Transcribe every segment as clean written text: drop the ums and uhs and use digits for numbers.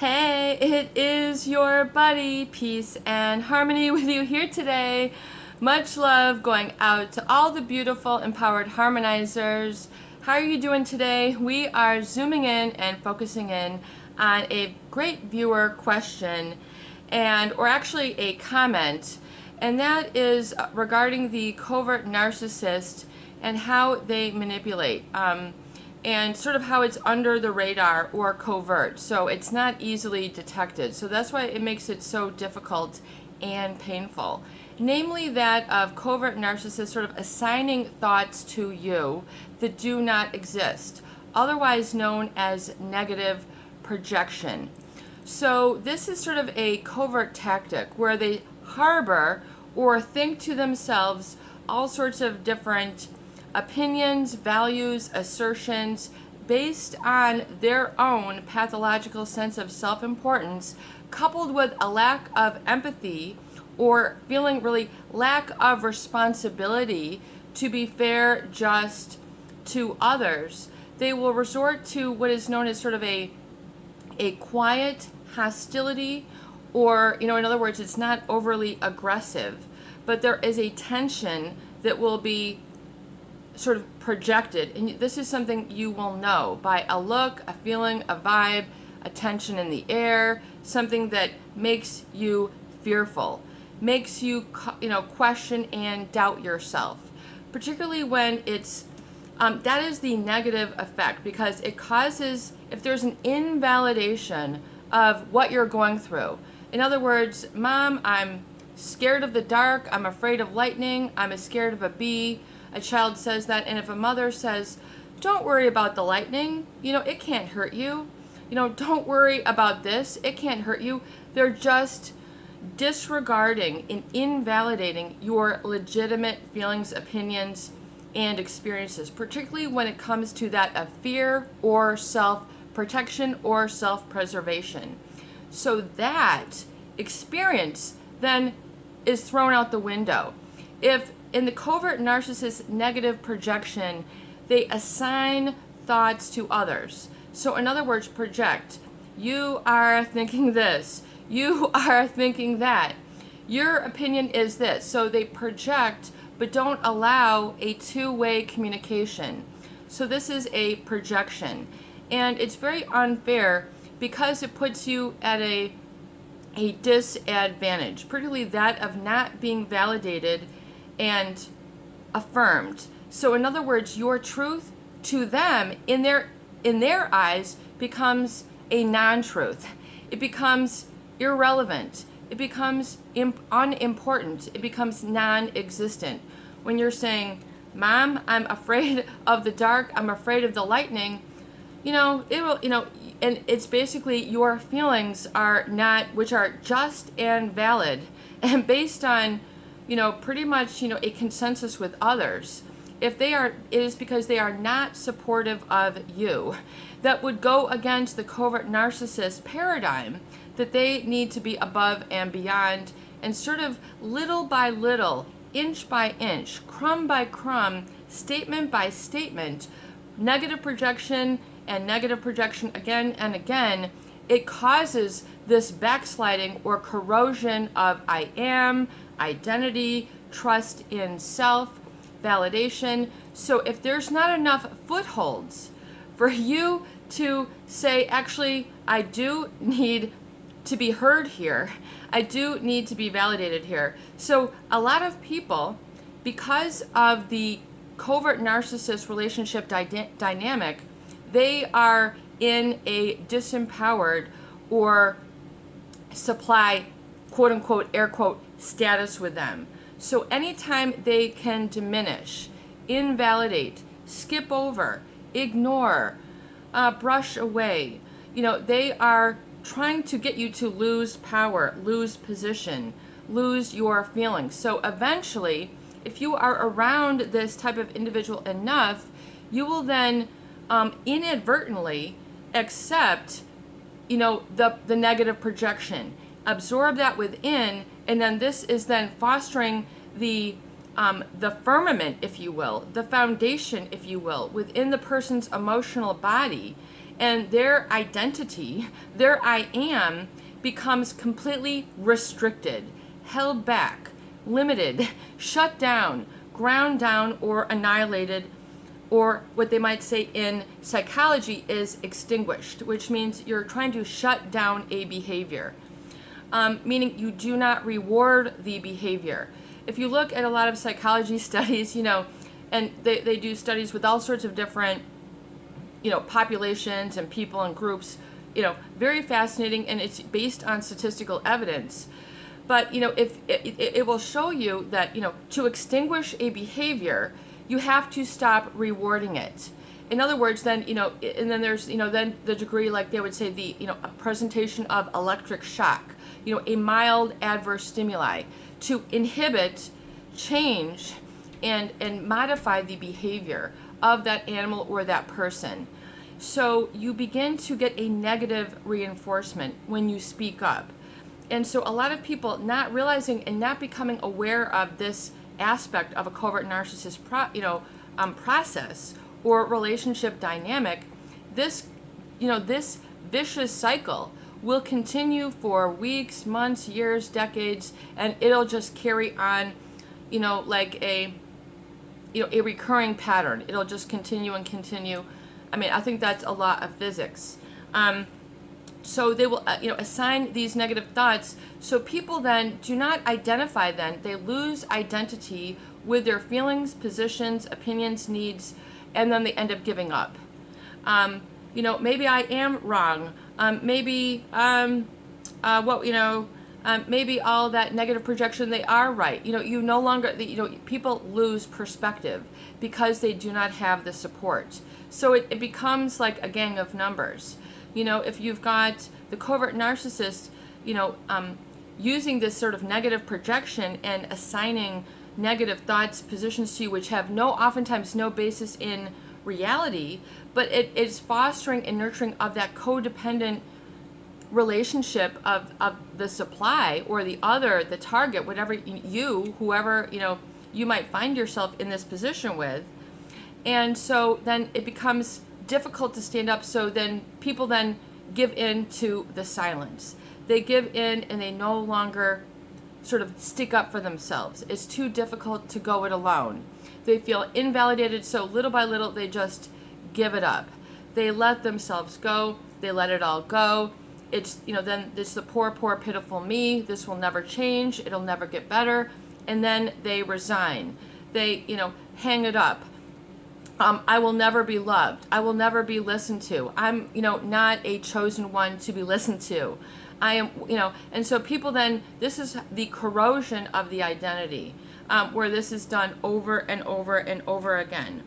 Hey, it is your buddy, Peace and Harmony, with you here today. Much love going out to all the beautiful, empowered harmonizers. How are you doing today? We are zooming in and focusing in on a great viewer question, or actually a comment, and that is regarding the covert narcissist and how they manipulate. And sort of how it's under the radar or covert, so it's not easily detected. So that's why it makes it so difficult and painful. Namely that of covert narcissists sort of assigning thoughts to you that do not exist, otherwise known as negative projection. So this is sort of a covert tactic where they harbor or think to themselves all sorts of different opinions, values, assertions based on their own pathological sense of self-importance, coupled with a lack of empathy or feeling really lack of responsibility to be fair, just to others. They will resort to what is known as sort of a quiet hostility, or, in other words, it's not overly aggressive, but there is a tension that will be sort of projected, and this is something you will know by a look, a feeling, a vibe, a tension in the air, something that makes you fearful, makes you question and doubt yourself, particularly when it's that is the negative effect, because it causes, if there's an invalidation of what you're going through. In other words, Mom, I'm scared of the dark, I'm afraid of lightning, I'm scared of a bee. A child says that, and if a mother says, don't worry about the lightning, it can't hurt you. Don't worry about this, it can't hurt you. They're just disregarding and invalidating your legitimate feelings, opinions, and experiences, particularly when it comes to that of fear or self-protection or self-preservation. So that experience then is thrown out the window. If in the covert narcissist negative projection, they assign thoughts to others. So in other words, project. You are thinking this. You are thinking that. Your opinion is this. So they project, but don't allow a two-way communication. So this is a projection. And it's very unfair because it puts you at a disadvantage, particularly that of not being validated and affirmed. So in other words, your truth to them in their eyes becomes a non-truth. It becomes irrelevant. It becomes unimportant. It becomes non-existent. When you're saying, Mom, I'm afraid of the dark, I'm afraid of the lightning, it will, and it's basically your feelings are not, which are just and valid and based on pretty much, a consensus with others. If they are, it is because they are not supportive of you. That would go against the covert narcissist paradigm that they need to be above and beyond, and sort of little by little, inch by inch, crumb by crumb, statement by statement, negative projection and negative projection again and again, it causes this backsliding or corrosion of I am, identity, trust in self, validation. So if there's not enough footholds for you to say, actually, I do need to be heard here, I do need to be validated here. So a lot of people, because of the covert narcissist relationship dynamic, they are in a disempowered or supply, quote unquote, air quote, status with them. So anytime they can diminish, invalidate, skip over, ignore, brush away, they are trying to get you to lose power, lose position, lose your feelings. So eventually, if you are around this type of individual enough, you will then inadvertently accept, the negative projection, absorb that within, and then this is then fostering the firmament, if you will, the foundation, if you will, within the person's emotional body. and their identity, their I am, becomes completely restricted, held back, limited, shut down, ground down, or annihilated, or what they might say in psychology is extinguished, which means you're trying to shut down a behavior, meaning you do not reward the behavior. If you look at a lot of psychology studies, and they do studies with all sorts of different, populations and people and groups, very fascinating, and it's based on statistical evidence. But, if it will show you that, to extinguish a behavior, you have to stop rewarding it. In other words, then, and then there's, then the degree, like they would say, the, a presentation of electric shock, a mild adverse stimuli to inhibit change and modify the behavior of that animal or that person. So you begin to get a negative reinforcement when you speak up. And so a lot of people not realizing and not becoming aware of this aspect of a covert narcissist process or relationship dynamic, this vicious cycle will continue for weeks, months, years, decades, and it'll just carry on, like a recurring pattern. It'll just continue and continue. I mean, I think that's a lot of physics. So they will, assign these negative thoughts. So people then do not identify then. They lose identity with their feelings, positions, opinions, needs, and then they end up giving up. Maybe I am wrong. Maybe all that negative projection, they are right. You no longer, people lose perspective because they do not have the support. So it becomes like a gang of numbers. If you've got the covert narcissist, using this sort of negative projection and assigning negative thoughts, positions to you, which have oftentimes no basis in reality, but it is fostering and nurturing of that codependent relationship of the supply or the other, the target, whatever whoever, you might find yourself in this position with. And so then it becomes difficult to stand up. So then people then give in to the silence. They give in and they no longer sort of stick up for themselves. It's too difficult to go it alone. They feel invalidated, so little by little they just give it up. They let themselves go. They let it all go. It's, then it's the poor, poor, pitiful me. This will never change. It'll never get better. And then they resign. They, hang it up. I will never be loved. I will never be listened to. I'm, not a chosen one to be listened to. I am, and so people then, this is the corrosion of the identity, where this is done over and over and over again.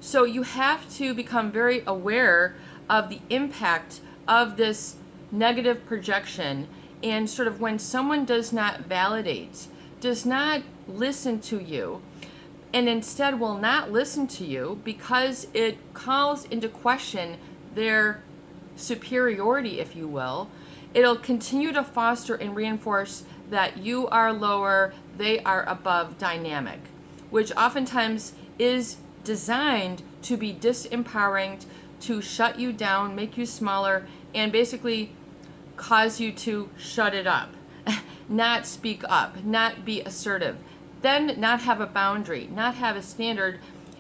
So you have to become very aware of the impact of this negative projection, and sort of when someone does not validate, does not listen to you, and instead will not listen to you because it calls into question their superiority, if you will, it'll continue to foster and reinforce that you are lower, they are above dynamic, which oftentimes is designed to be disempowering, to shut you down, make you smaller, and basically cause you to shut it up, not speak up, not be assertive, then not have a boundary, not have a standard,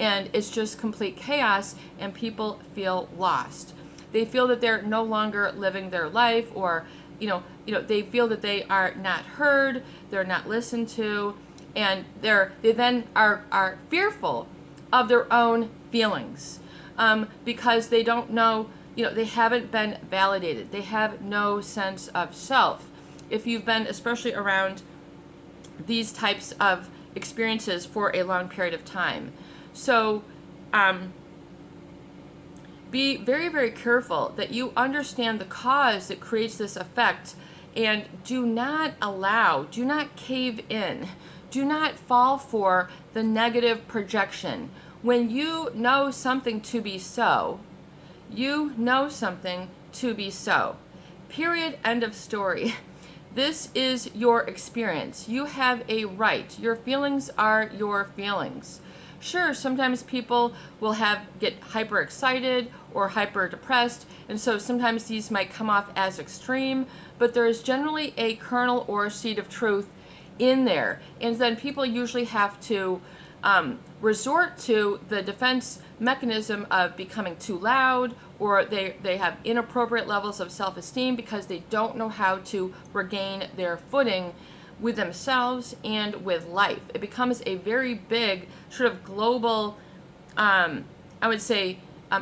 and it's just complete chaos, and people feel lost. They feel that they're no longer living their life, or they feel that they are not heard, they're not listened to, and they then are fearful of their own feelings, because they don't know, they haven't been validated. They have no sense of self. If you've been especially around these types of experiences for a long period of time. So be very, very careful that you understand the cause that creates this effect, and do not cave in, do not fall for the negative projection. When you know something to be so, you know something to be so. Period. End of story. This is your experience. You have a right. Your feelings are your feelings. Sure, sometimes people will get hyper excited or hyper depressed. And so sometimes these might come off as extreme, but there is generally a kernel or seed of truth in there. And then people usually have to resort to the defense mechanism of becoming too loud, or they have inappropriate levels of self-esteem because they don't know how to regain their footing with themselves and with life. It becomes a very big sort of global, I would say,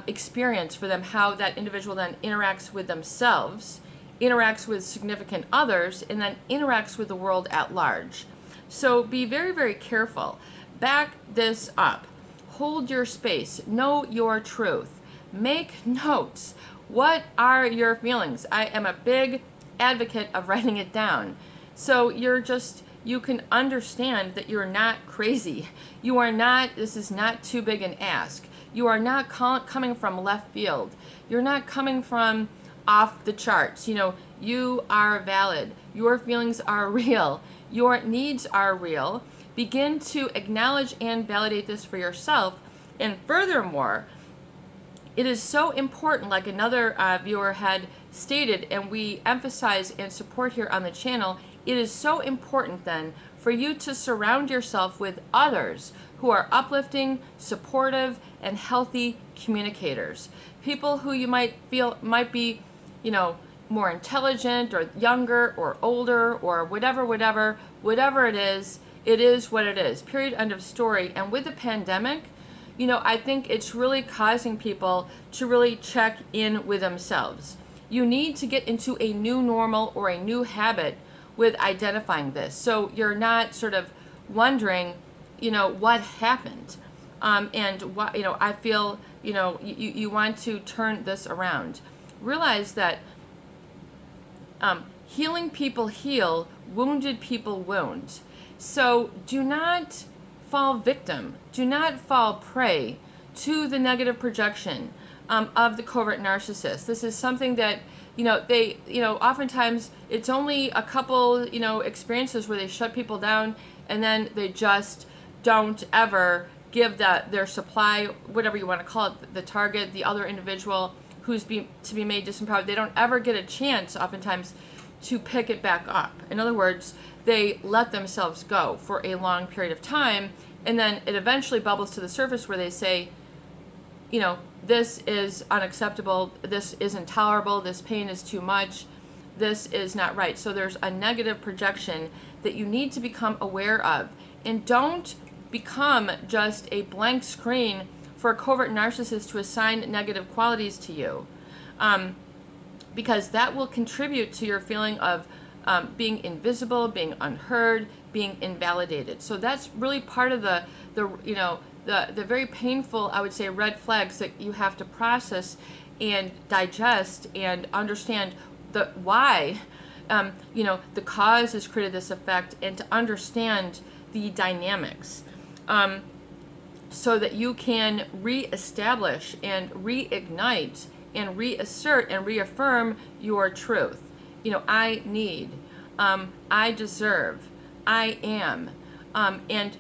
experience for them, how that individual then interacts with themselves, interacts with significant others, and then interacts with the world at large. So be very, very careful. Back this up. Hold your space. Know your truth. Make notes. What are your feelings? I am a big advocate of writing it down. So you can understand that you're not crazy. You are not, this is not too big an ask. You are not coming from left field. You're not coming from off the charts. You are valid. Your feelings are real. Your needs are real. Begin to acknowledge and validate this for yourself. And furthermore, it is so important, like another viewer had stated, and we emphasize and support here on the channel, it is so important then for you to surround yourself with others who are uplifting, supportive, and healthy communicators. People who you might feel might be, more intelligent or younger or older or whatever it is what it is. Period, end of story. And with the pandemic, I think it's really causing people to really check in with themselves. You need to get into a new normal or a new habit with identifying this. So you're not sort of wondering, what happened. And what, I feel, you want to turn this around. Realize that healing people heal, wounded people wound. So do not fall victim, do not fall prey to the negative projection of the covert narcissist. This is something that, oftentimes it's only a couple, experiences where they shut people down and then they just don't ever give their supply, whatever you want to call it, the target, the other individual who's to be made disempowered. They don't ever get a chance, oftentimes, to pick it back up. In other words, they let themselves go for a long period of time, and then it eventually bubbles to the surface where they say, this is unacceptable, this is intolerable, this pain is too much, this is not right. So there's a negative projection that you need to become aware of. And don't become just a blank screen for a covert narcissist to assign negative qualities to you. Because that will contribute to your feeling of being invisible, being unheard, being invalidated. So that's really part of the very painful, I would say, red flags that you have to process and digest and understand the why, the cause has created this effect, and to understand the dynamics, so that you can reestablish and reignite and reassert and reaffirm your truth. I need, I deserve, I am, and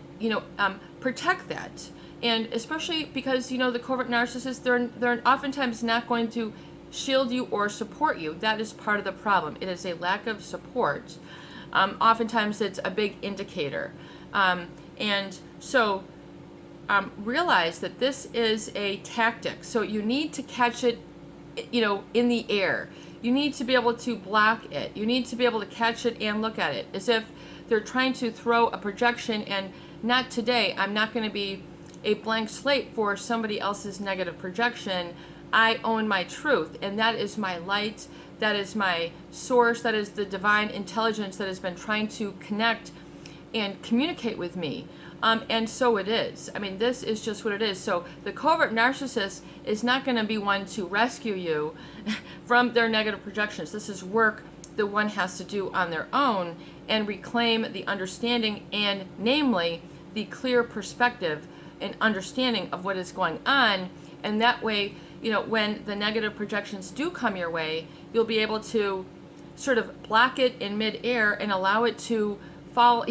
protect that. And especially because the covert narcissists, they're oftentimes not going to shield you or support you. That is part of the problem. It is a lack of support. Oftentimes it's a big indicator, and so realize that this is a tactic. So you need to catch it in the air. You need to be able to block it. You need to be able to catch it and look at it as if they're trying to throw a projection, and not today. I'm not going to be a blank slate for somebody else's negative projection. I own my truth, and that is my light, that is my source, that is the divine intelligence that has been trying to connect and communicate with me. And so it is. I mean, this is just what it is. So the covert narcissist is not going to be one to rescue you from their negative projections. This is work that one has to do on their own and reclaim the understanding, and namely the clear perspective and understanding of what is going on. And that way, when the negative projections do come your way, you'll be able to sort of block it in midair and allow it to fall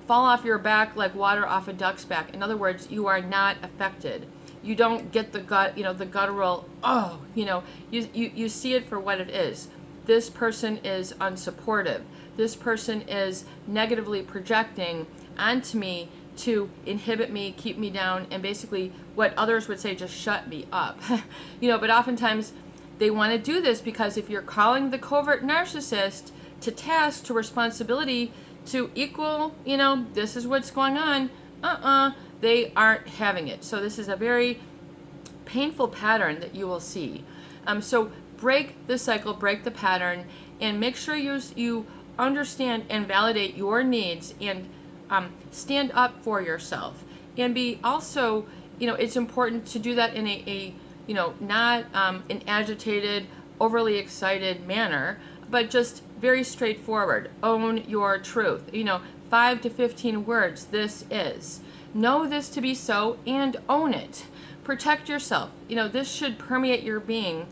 off your back like water off a duck's back. In other words, you are not affected. you don't get the the guttural, oh, you see it for what it is. This person is unsupportive. This person is negatively projecting onto me to inhibit me, keep me down, and basically what others would say, just shut me up. But oftentimes they want to do this because if you're calling the covert narcissist to task, to responsibility, to equal, this is what's going on, they aren't having it. So this is a very painful pattern that you will see. So break the cycle, break the pattern, and make sure you understand and validate your needs, and stand up for yourself. And be also, it's important to do that in a not an agitated, overly excited manner, but just very straightforward. Own your truth. 5 to 15 words. This is. Know this to be so and own it. Protect yourself. This should permeate your being.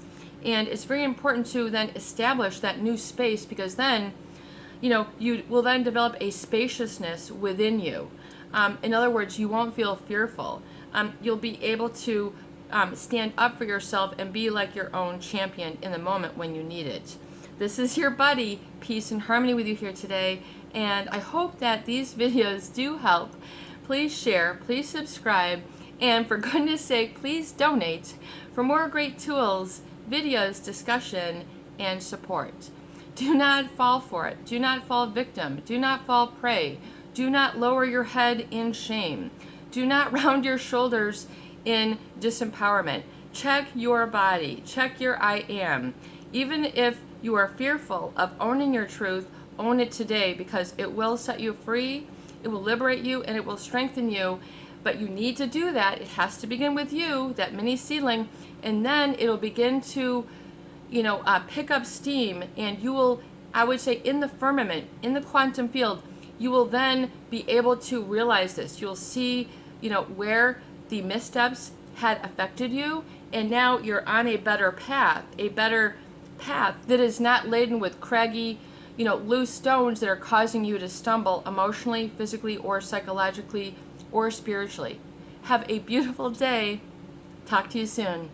And it's very important to then establish that new space, because then, you will then develop a spaciousness within you. In other words, you won't feel fearful. You'll be able to stand up for yourself and be like your own champion in the moment when you need it. This is your buddy, Peace and Harmony, with you here today, and I hope that these videos do help. Please share, please subscribe, and for goodness sake, please donate for more great tools, videos, discussion, and support. Do not fall for it. Do not fall victim. Do not fall prey. Do not lower your head in shame. Do not round your shoulders in disempowerment. Check your body. Check your I am. Even if you are fearful of owning your truth, own it today, because it will set you free, it will liberate you, and it will strengthen you. But you need to do that. It has to begin with you, that mini seedling, and then it'll begin to, pick up steam, and you will, I would say, in the firmament, in the quantum field, you will then be able to realize this. You'll see, where the missteps had affected you, and now you're on a better path that is not laden with craggy, loose stones that are causing you to stumble emotionally, physically, or psychologically, or spiritually. Have a beautiful day. Talk to you soon.